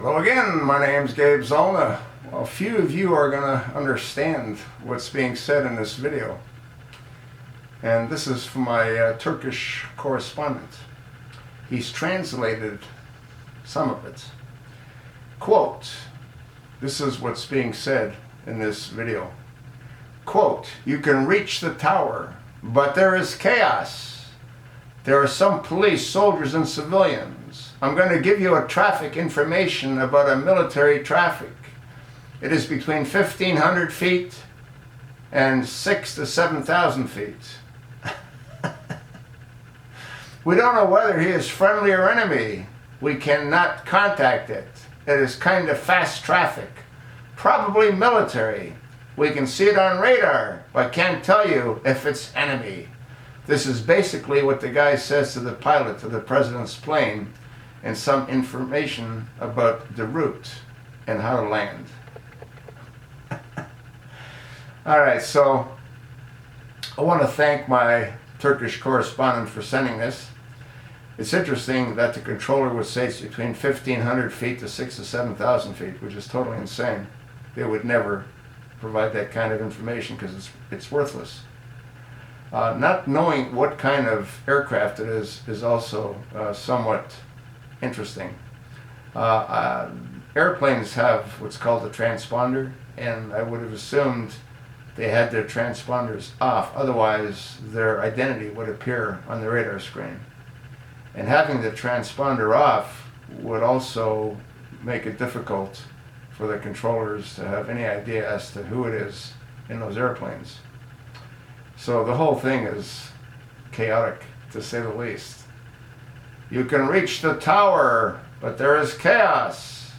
Hello again, my name's Gabe Zollner. Well, few of you are going to understand what's being said in this video. And this is from my Turkish correspondent. He's translated some of it. Quote, this is what's being said in this video. Quote, you can reach the tower, but there is chaos. There are some police, soldiers, and civilians. I'm going to give you a traffic information about a military traffic. It is between 1,500 feet and 6,000 to 7,000 feet. We don't know whether he is friendly or enemy. We cannot contact it. It is kind of fast traffic. Probably military. We can see it on radar, but can't tell you if it's enemy. This is basically what the guy says to the pilot of the president's plane, and some information about the route and how to land. Alright, so I want to thank my Turkish correspondent for sending this. It's interesting that the controller would say it's between 1,500 feet to 6,000 to 7,000 feet, which is totally insane. They would never provide that kind of information because it's worthless. Not knowing what kind of aircraft it is also somewhat interesting. Airplanes have what's called a transponder, and I would have assumed they had their transponders off, otherwise their identity would appear on the radar screen. And having the transponder off would also make it difficult for the controllers to have any idea as to who it is in those airplanes. So the whole thing is chaotic, to say the least. You can reach the tower, but there is chaos.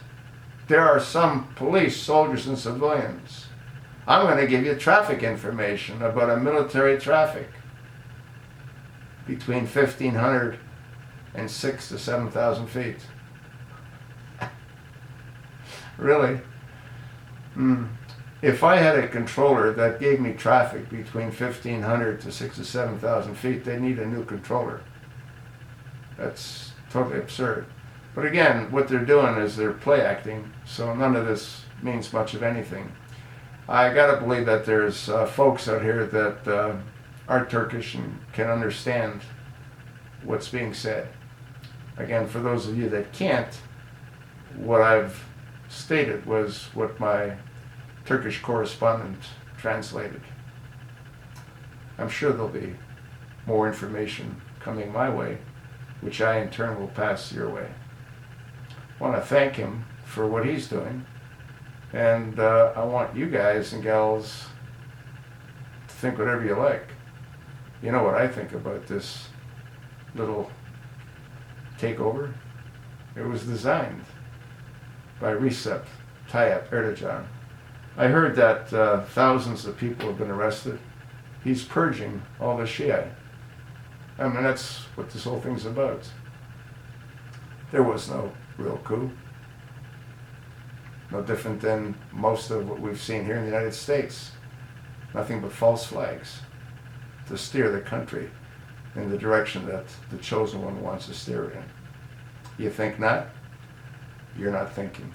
There are some police, soldiers, and civilians. I'm going to give you traffic information about a military traffic between 1,500 and 6,000 to 7,000 feet. Really? If I had a controller that gave me traffic between 1,500 to 6,000 to 7,000 feet, they'd need a new controller. That's totally absurd. But again, what they're doing is they're play acting, so none of this means much of anything. I gotta believe that there's folks out here that are Turkish and can understand what's being said. Again, for those of you that can't, what I've stated was what my Turkish correspondent translated. I'm sure there'll be more information coming my way, which I in turn will pass your way. I want to thank him for what he's doing, and I want you guys and gals to think whatever you like. You know what I think about this little takeover? It was designed by Recep Tayyip Erdogan. I heard that thousands of people have been arrested. He's purging all the Shia. I mean, that's what this whole thing's about. There was no real coup. No different than most of what we've seen here in the United States. Nothing but false flags to steer the country in the direction that the chosen one wants to steer it in. You think not? You're not thinking.